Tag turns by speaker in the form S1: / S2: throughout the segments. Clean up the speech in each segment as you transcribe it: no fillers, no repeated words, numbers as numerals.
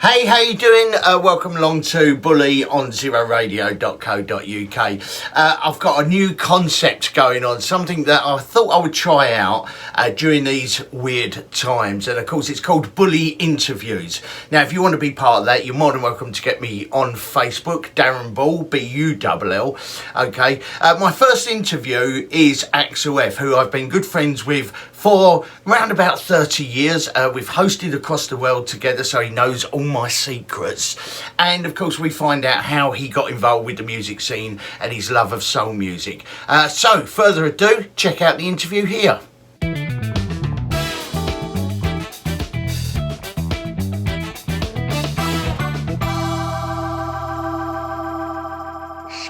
S1: Hey, how you doing? Welcome along to Bully on zeroradio.co.uk. I've got a new concept going on, something that I thought I would try out during these weird times. And of course, it's called Bully Interviews. Now, if you want to be part of that, you're more than welcome to get me on Facebook, Darren Ball, Bull. Okay. My first interview is Axel F, who I've been good friends with for around about 30 years. We've hosted across the world together, so he knows all my secrets. And of course, we find out how he got involved with the music scene and his love of soul music. So, further ado, check out the interview here.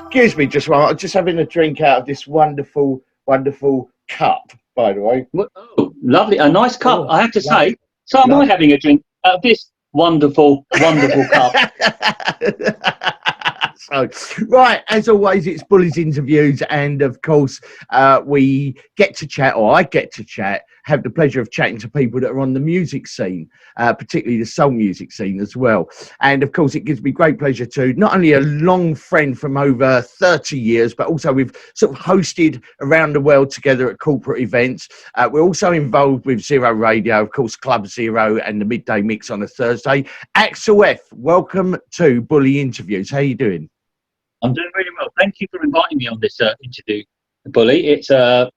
S1: Excuse me, just one. I'm just having a drink out of this wonderful cup, by the way.
S2: Oh, lovely. A nice cup, I have to say. So am
S1: Lovely.
S2: I having a drink out of this wonderful cup.
S1: So, right, as always, it's Bully's Interviews, and of course, we get to chat, or I get to chat, have the pleasure of chatting to people that are on the music scene, particularly the soul music scene as well. And of course, it gives me great pleasure to not only a long friend from over 30 years, but also we've sort of hosted around the world together at corporate events. We're also involved with Zero Radio, of course, Club Zero and the Midday Mix on a Thursday. Axel F, welcome to Bully Interviews. How are you doing?
S2: I'm doing really well. Thank you for inviting me on this interview, Bully. It's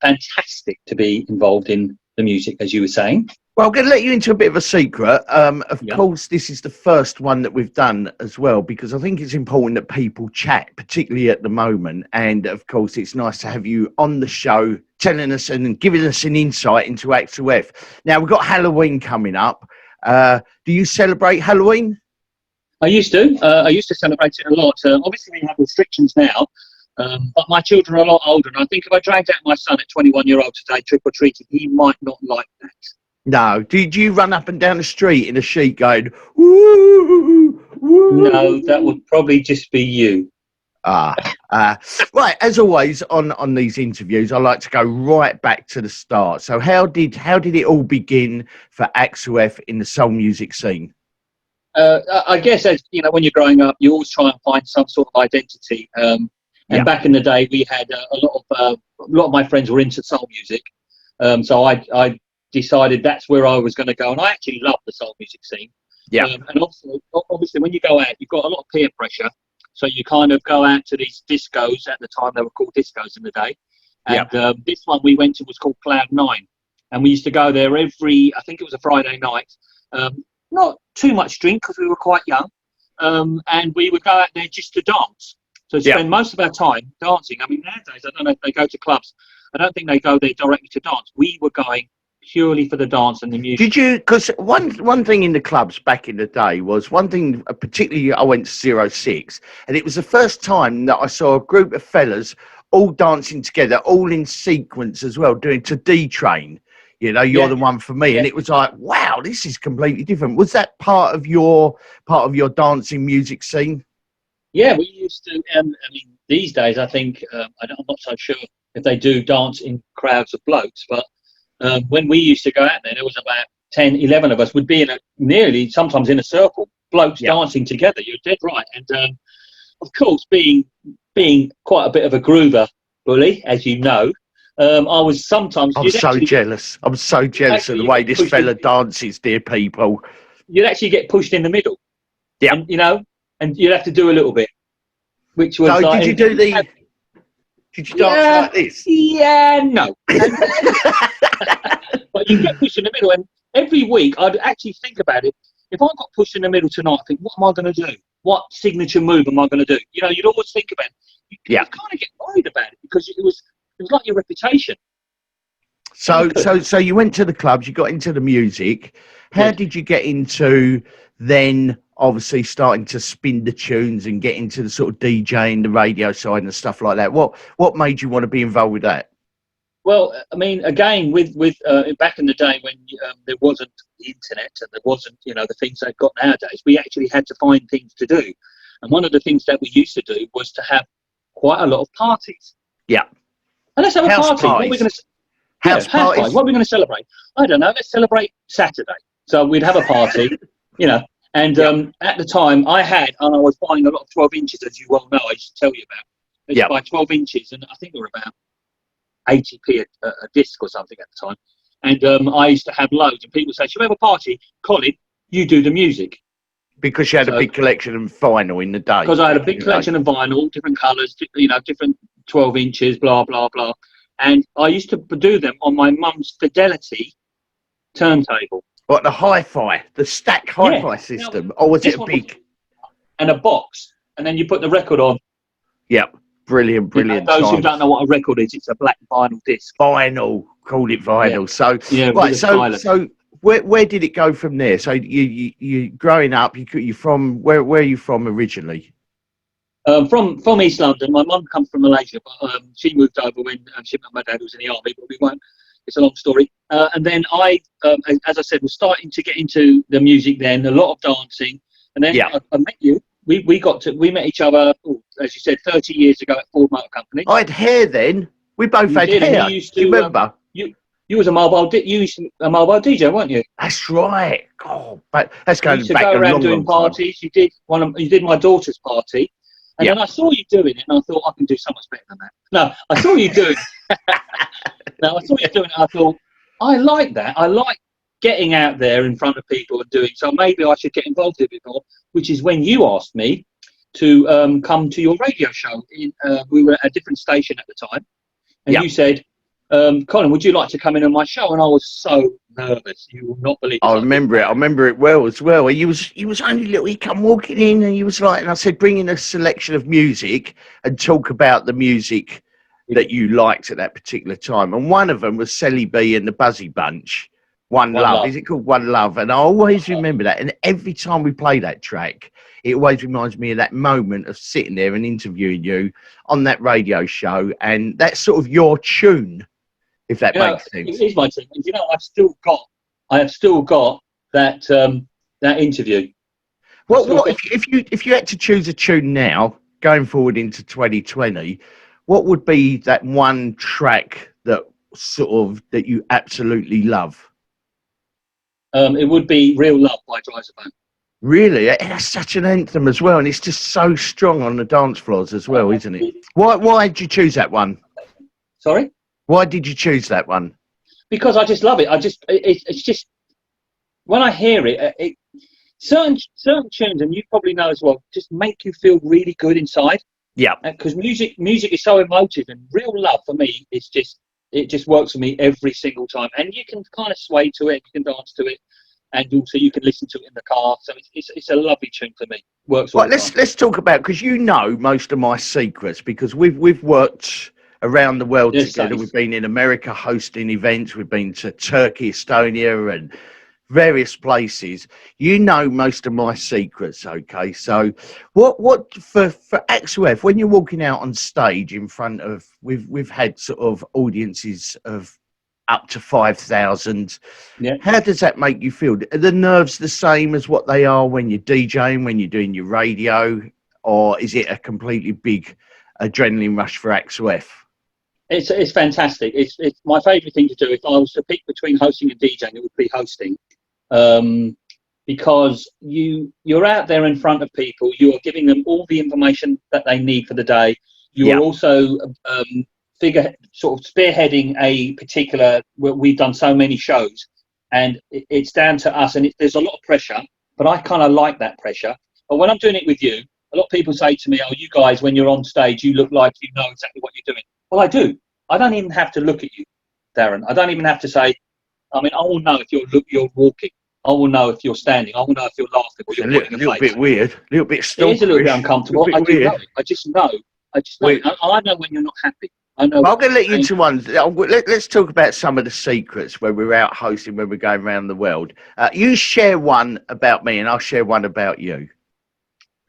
S2: fantastic to be involved in the music, as you were saying.
S1: Well, I'm going to let you into a bit of a secret. Of course, this is the first one that we've done as well, because I think it's important that people chat, particularly at the moment. And of course, it's nice to have you on the show, telling us and giving us an insight into Axel F. Now, we've got Halloween coming up. Do you celebrate Halloween?
S2: I used to celebrate it a lot. Obviously, we have restrictions now, but my children are a lot older. And I think if I dragged out my son at 21-year-old today, trick-or-treating, he might not like that.
S1: No. Do you run up and down the street in a sheet going, woo, woo?
S2: No, that would probably just be you.
S1: Right, as always on these interviews, I like to go right back to the start. So how did it all begin for Axel F in the soul music scene?
S2: I guess, as you know, when you're growing up, you always try and find some sort of identity. And back in the day, we had a lot of my friends were into soul music. So I decided that's where I was going to go, and I actually love the soul music scene. Yeah. And obviously, when you go out, you've got a lot of peer pressure. So you kind of go out to these discos. At the time, they were called discos in the day. And this one we went to was called Cloud 9, and we used to go there I think it was a Friday night. Not too much drink because we were quite young, and we would go out there just to dance. So spend most of our time dancing. I mean, nowadays, I don't know if they go to clubs. I don't think they go there directly to dance. We were going purely for the dance and the music.
S1: Did you? Because one thing in the clubs back in the day was one thing, particularly I went to 06, and it was the first time that I saw a group of fellas all dancing together, all in sequence as well, doing to D-Train. You know, you're the one for me. And it was like, wow, this is completely different. Was that part of your dancing music scene?
S2: Yeah, we used to. I mean, these days, I think, I'm not so sure if they do dance in crowds of blokes, but when we used to go out there was about 10, 11 of us would be nearly sometimes in a circle, blokes dancing together. You're dead right. And of course, being quite a bit of a groover, Bully, as you know, I was sometimes.
S1: I'm so jealous of the way this fella dances, dear people.
S2: You'd actually get pushed in the middle.
S1: Yeah.
S2: And, you know, and you'd have to do a little bit, which was.
S1: So did you dance like this?
S2: Yeah, no. But you get pushed in the middle, and every week I'd actually think about it. If I got pushed in the middle tonight, I think, what am I going to do? What signature move am I going to do? You know, you'd always think about it. You kind of get worried about it because it was like your reputation.
S1: So you went to the clubs, you got into the music. How did you get into then obviously starting to spin the tunes and get into the sort of DJing, the radio side and stuff like that? What made you want to be involved with that?
S2: Well, I mean, again, with back in the day when there wasn't the internet and there wasn't, you know, the things they've got nowadays, we actually had to find things to do. And one of the things that we used to do was to have quite a lot of parties.
S1: Yeah.
S2: And let's have a
S1: House
S2: party.
S1: parties.
S2: What are we going to
S1: House parties.
S2: What are we going to celebrate? I don't know. Let's celebrate Saturday. So we'd have a party, you know, And at the time, I was buying a lot of 12 inches, as you well know. I used to tell you about. I used to buy 12 inches, and I think they were about 80p a disc or something at the time. And I used to have loads, and people say, "Should we have a party?" Colin, you do the music.
S1: Because you had a big collection of vinyl in the day.
S2: Because I had a big collection of vinyl, different colours, different 12 inches, blah, blah, blah. And I used to do them on my mum's Fidelity turntable.
S1: What, the hi-fi, the stack hi-fi system? Or was it a big...
S2: And a box. And then you put the record on.
S1: Yep. Brilliant.
S2: Those who don't know what a record is, it's a black vinyl disc.
S1: Vinyl. Called it vinyl.
S2: Yeah.
S1: So where did it go from there? So you growing up, you from... Where are you from originally?
S2: From East London. My mum comes from Malaysia, but she moved over when my dad was in the army, but we won't. It's a long story. And then I, as I said, was starting to get into the music then, a lot of dancing. And then I met you. We met each other, as you said, 30 years ago at Ford Motor Company.
S1: I had hair then. We both had hair. Do you remember?
S2: You was a mobile DJ, weren't you?
S1: That's right. God, but that's going back a long, long time. You used to go around doing
S2: parties. You did my daughter's party. And then I saw you doing it, and I thought, I can do so much better than that. No, I saw you doing it. I thought, I like that. I like getting out there in front of people and doing, so maybe I should get involved a bit more, which is when you asked me to come to your radio show. We were at a different station at the time, and you said, Colin, would you like to come in on my show? And I was so nervous. You will not believe it.
S1: I remember it well as well. He was only little. He come walking in and he was like, and I said, bring in a selection of music and talk about the music that you liked at that particular time. And one of them was Sally B and the Buzzy Bunch. One Love. Is it called One Love? And I always remember that. And every time we play that track, it always reminds me of that moment of sitting there and interviewing you on that radio show. And that's sort of your tune. If that makes sense.
S2: It is my tune. And I have still got that that interview.
S1: What if you had to choose a tune now, going forward into 2020, what would be that one track that you absolutely love?
S2: It would be Real Love by Dryzabone.
S1: Really? That's such an anthem as well, and it's just so strong on the dance floors as well, isn't it? Why did you choose that one?
S2: Sorry?
S1: Why did you choose that one?
S2: Because I just love it. It's just, when I hear it, certain tunes, and you probably know as well, just make you feel really good inside.
S1: Yeah.
S2: Because music is so emotive, and Real Love for me it just works for me every single time. And you can kind of sway to it, you can dance to it, and also you can listen to it in the car. So it's a lovely tune for me. Works. Well,
S1: let's talk about, because you know most of my secrets, because we've worked around the world together. We've been in America hosting events. We've been to Turkey, Estonia, and various places. You know most of my secrets, okay? So what for Axel F, when you're walking out on stage in front of, we've had sort of audiences of up to 5,000. How does that make you feel? Are the nerves the same as what they are when you're DJing, when you're doing your radio, or is it a completely big adrenaline rush for Axel F?
S2: It's fantastic. It's my favourite thing to do. If I was to pick between hosting and DJing, it would be hosting, because you're out there in front of people. You are giving them all the information that they need for the day. You are also sort of spearheading a particular. We've done so many shows, and it's down to us. And there's a lot of pressure, but I kind of like that pressure. But when I'm doing it with you, a lot of people say to me, "Oh, you guys, when you're on stage, you look like you know exactly what you're doing." Well, I do. I don't even have to look at you, Darren. I don't even have to say. I mean, I will know if you're walking. I will know if you're standing. I will know if you're laughing or you're putting a
S1: little bit weird, a little bit stalkerish.
S2: It is a little bit uncomfortable. I do know it. I just know. I know when you're not happy. I know.
S1: I'm going to let you into one. Let's talk about some of the secrets when we're out hosting, when we're going around the world. You share one about me, and I'll share one about you.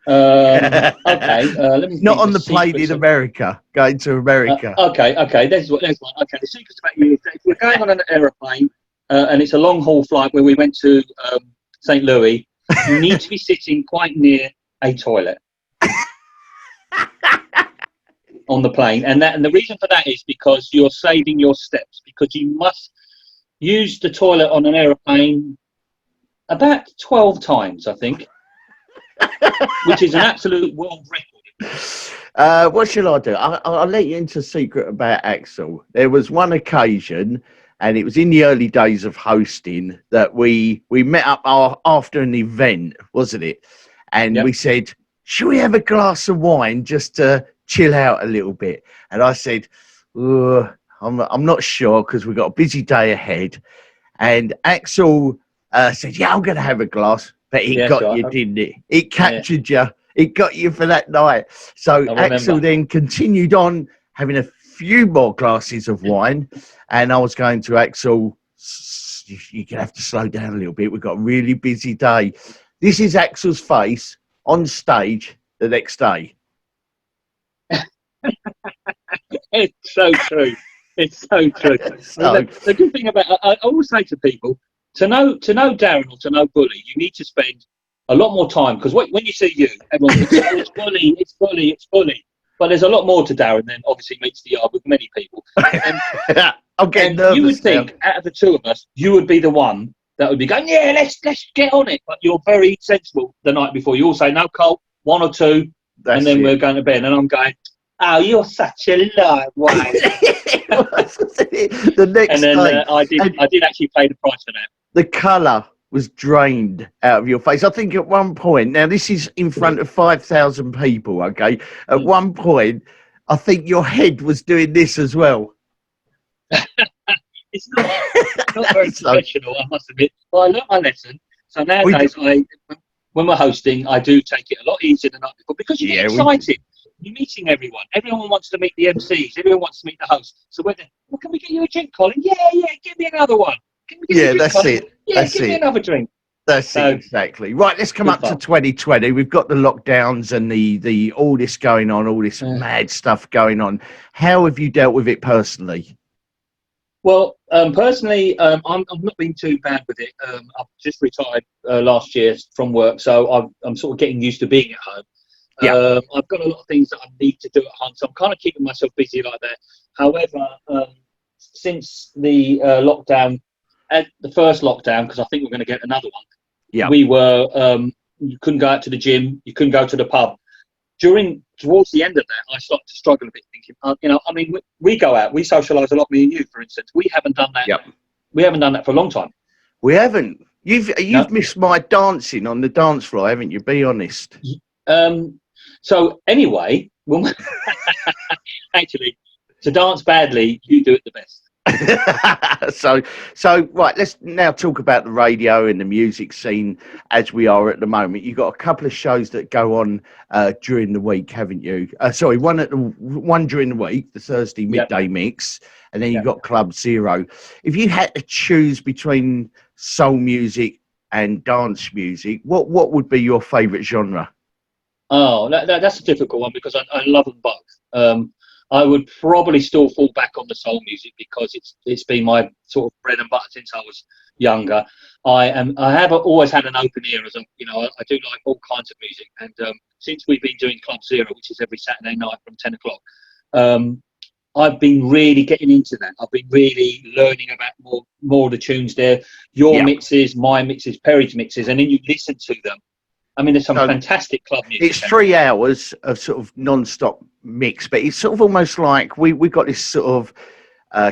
S2: Okay. Let me
S1: not on the plane in America. Going to America.
S2: Okay. There's one. Okay. The secrets about you is that if we're going on an aeroplane and it's a long haul flight where we went to St. Louis, you need to be sitting quite near a toilet on the plane, and the reason for that is because you're saving your steps, because you must use the toilet on an aeroplane about 12 times, I think. which is an absolute world record.
S1: What shall I do? I'll let you into a secret about Axel. There was one occasion, and it was in the early days of hosting, that we met up after an event, wasn't it? And we said, should we have a glass of wine just to chill out a little bit? And I said, I'm not sure because we've got a busy day ahead. And Axel said, yeah, I'm going to have a glass. But it got you, didn't it? It captured you. It got you for that night. So Axel then continued on having a few more glasses of wine. And I was going to Axel, you're going to have to slow down a little bit. We've got a really busy day. This is Axel's face on stage the next day.
S2: It's so true. It's so true. So, the good thing about I always say to people, to know Darren or to know Bully, you need to spend a lot more time, because when you see you, everyone thinks, it's Bully, it's Bully, it's Bully. But there's a lot more to Darren than obviously meets the eye with many people.
S1: I'm getting nervous.
S2: You would think out of the two of us, you would be the one that would be going, yeah, let's get on it. But you're very sensible the night before. You all say, no, Cole, one or two, and then we're going to bed. And I'm going, oh, you're such a lightweight.
S1: The next
S2: and then
S1: day,
S2: I did actually pay the price for that.
S1: The colour was drained out of your face. I think at one point, now this is in front of 5,000 people, okay? At one point, I think your head was doing this as well.
S2: It's not very professional, I must admit. But I learned my lesson. So nowadays, when we're hosting, I do take it a lot easier than the night before, because you get excited. You're meeting everyone. Everyone wants to meet the MCs. Everyone wants to meet the host. So well, can we get you a drink, Colin? Yeah, give me another one. Can we get you a drink,
S1: that's
S2: Colin?
S1: it.
S2: Yeah,
S1: give
S2: me another drink.
S1: That's it, exactly. Right, let's come up to 2020. We've got the lockdowns and the all this going on, all this mad stuff going on. How have you dealt with it personally?
S2: Well, personally, I'm not been too bad with it. I've just retired last year from work, so I'm sort of getting used to being at home. I've got a lot of things that I need to do at home, so I'm kind of keeping myself busy like that. However, since the lockdown, the first lockdown, because I think we're going to get another one, we were you couldn't go out to the gym, you couldn't go to the pub. Towards the end of that, I started to struggle a bit, thinking, we go out, we socialise a lot, me and you, for instance. We haven't done that. We haven't done that for a long time.
S1: We haven't. You've missed my dancing on the dance floor, haven't you? Be honest.
S2: So anyway, actually, to dance badly, you do it the best.
S1: so right, let's now talk about the radio and the music scene as we are at the moment. You've got a couple of shows that go on during the week, haven't you? One during the week, the Thursday midday mix, and then you've got Club Zero. If you had to choose between soul music and dance music, what would be your favourite genre?
S2: Oh, that's a difficult one, because I love them both. I would probably still fall back on the soul music, because it's been my sort of bread and butter since I was younger. I have always had an open ear, I do like all kinds of music, and since we've been doing Club Zero, which is every Saturday night from 10 o'clock, I've been really getting into that. I've been really learning about more of the tunes there, your mixes, my mixes, Perry's mixes, and then you listen to them. I mean, there's some fantastic club music.
S1: It's 3 hours of sort of non-stop mix, but it's sort of almost like we've got this sort of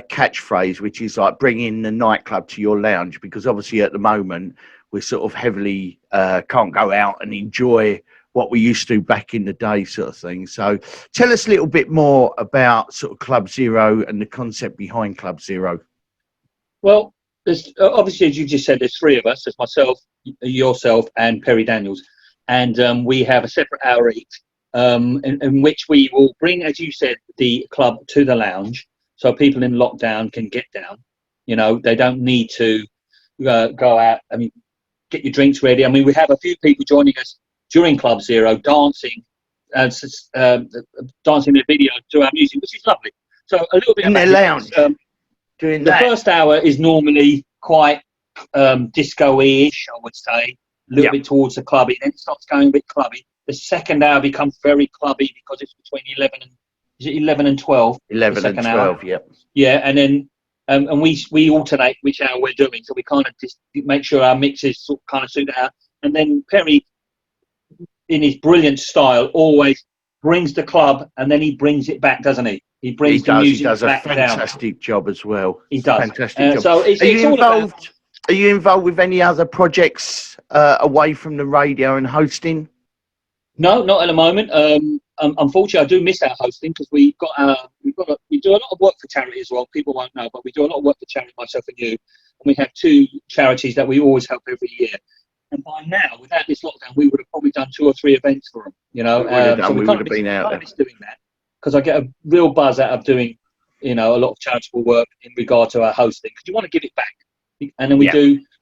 S1: catchphrase, which is like bringing the nightclub to your lounge, because obviously at the moment we're sort of heavily can't go out and enjoy what we used to back in the day, sort of thing. So tell us a little bit more about sort of Club Zero and the concept behind Club Zero.
S2: Well, there's obviously, as you just said, there's three of us. There's myself, yourself, and Perry Daniels. And we have a separate hour each, in which we will bring, as you said, the club to the lounge, so people in lockdown can get down. They don't need to go out. I mean, get your drinks ready. I mean, we have a few people joining us during Club Zero, dancing the video to our music, which is lovely. So a little bit
S1: in their lounge. Doing
S2: the first hour is normally quite disco-ish, I would say. A little bit towards the clubby, then it starts going a bit clubby. The second hour becomes very clubby, because it's between 11 and 12.
S1: 11 and 12,
S2: Yeah, and then and we alternate which hour we're doing, so we kind of just make sure our mixes sort of kind of suit out. And then Perry in his brilliant style, always brings the club and then he brings it back, doesn't he? He brings the music
S1: He does a
S2: back down.
S1: fantastic job as well.
S2: He does.
S1: Fantastic job.
S2: So it's all about...
S1: Are you involved with any other projects away from the radio and hosting?
S2: No, not at the moment. Unfortunately, I do miss our hosting because we do a lot of work for charity as well. People won't know, but we do a lot of work for charity, myself and you. And we have 2 charities that we always help every year. And by now, without this lockdown, we would have probably done 2 or 3 events for them. You know,
S1: so we would have been out there
S2: doing that because I get a real buzz out of doing, a lot of charitable work in regard to our hosting because you want to give it back. And then we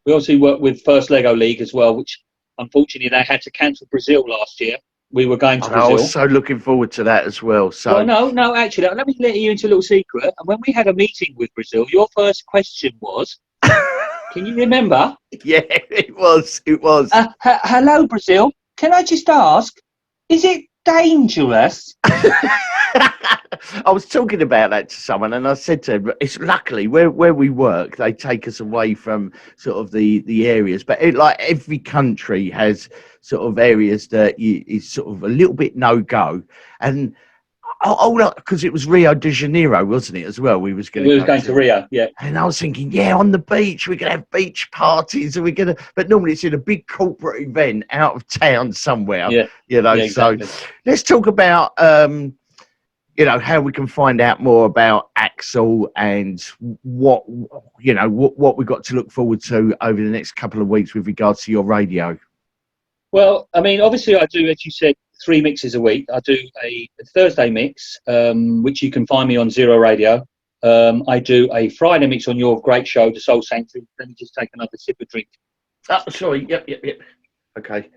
S2: also work with First Lego League as well, which unfortunately they had to cancel Brazil last year. We were going to Brazil.
S1: I was so looking forward to that as well. So
S2: no, actually, let me let you into a little secret. And when we had a meeting with Brazil, your first question was, can you remember?
S1: Yeah, it was.
S2: Hello, Brazil. Can I just ask, is it dangerous?
S1: I was talking about that to someone and I said to him, it's luckily where we work, they take us away from sort of the areas, but like every country has sort of areas that is sort of a little bit no-go. And because it was Rio de Janeiro, wasn't it, as well? We was going
S2: to Rio, yeah.
S1: And I was thinking, on the beach, we're going to have beach parties, and but normally it's in a big corporate event out of town somewhere, exactly. So let's talk about, how we can find out more about Axel and what we've got to look forward to over the next couple of weeks with regards to your radio.
S2: Well, I mean, obviously I do, as you said, 3 mixes a week. I do a Thursday mix, which you can find me on Zero Radio. I do a Friday mix on your great show, The Soul Sanctuary. Let me just take another sip of drink.
S1: Oh, sorry. Yep. Okay.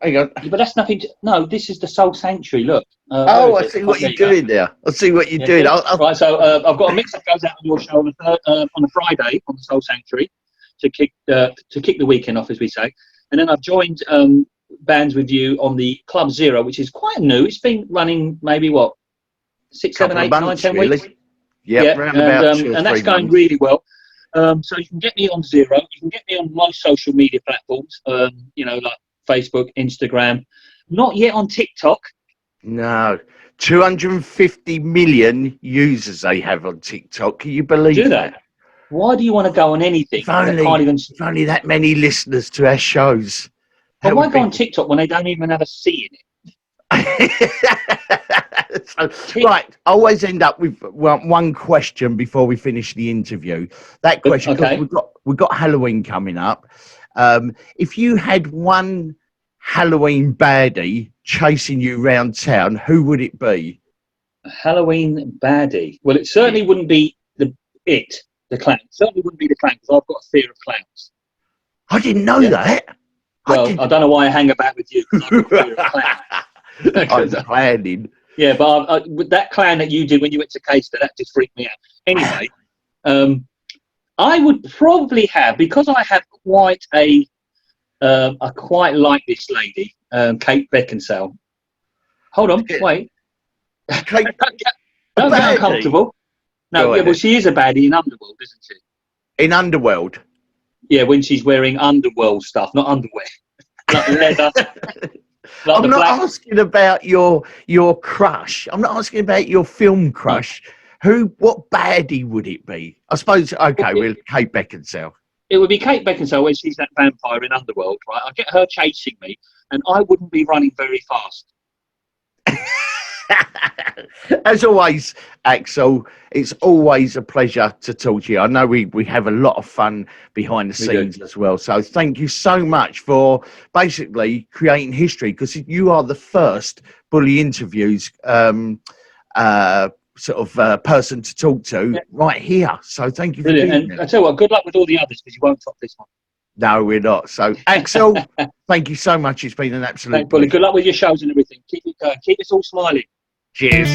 S1: Hang on.
S2: Yeah, but that's nothing. No, this is The Soul Sanctuary. Look.
S1: I see what you're doing there. I see what you're doing.
S2: Right, so I've got a mix that goes out on your show on a Friday on The Soul Sanctuary to kick the weekend off, as we say. And then I've joined bands with you on the Club Zero, which is quite new. It's been running maybe 6, 7, 8, 9, 10 weeks.
S1: Yep,
S2: and that's going really well. So you can get me on Zero. You can get me on most social media platforms. Like Facebook, Instagram. Not yet on TikTok.
S1: No, 250 million users they have on TikTok. Can you believe that?
S2: Why do you want to go on anything?
S1: If only that many listeners to our shows.
S2: Well, why go on TikTok when they don't even have a C in it?
S1: Right, I always end up with one question before we finish the interview. That question, because we've got Halloween coming up. If you had one Halloween baddie chasing you around town, who would it be?
S2: A Halloween baddie? Well, it certainly wouldn't be the clown. It certainly wouldn't be the clown because I've got a fear of clowns.
S1: I didn't know that.
S2: Well, I don't know why I hang about with you because I've got a fear of clowns.
S1: I'm planning.
S2: Yeah, but with that clown that you did when you went to Caister, that just freaked me out. Anyway, I would probably have, because I have quite I quite like this lady, Kate Beckinsale. Hold on, wait.
S1: Kate,
S2: don't get uncomfortable. No, well, she is a baddie in Underworld, isn't she?
S1: In Underworld?
S2: Yeah, when she's wearing Underworld stuff, not underwear. Like leather.
S1: I'm not asking about your crush. I'm not asking about your film crush. What baddie would it be? I suppose, Kate Beckinsale.
S2: It would be Kate Beckinsale when she's that vampire in Underworld, right? I'd get her chasing me, and I wouldn't be running very fast.
S1: As always, Axel, it's always a pleasure to talk to you. I know we have a lot of fun behind the scenes as well. So thank you so much for basically creating history, because you are the first Bully Interviews person to talk to right here. So thank you for being
S2: and
S1: there.
S2: I tell you what, good luck with all the others because you won't top this one.
S1: No, we're not. So, Axel, thank you so much. It's been an absolute pleasure.
S2: Good luck with your shows and everything. Keep us all smiling.
S1: Cheers.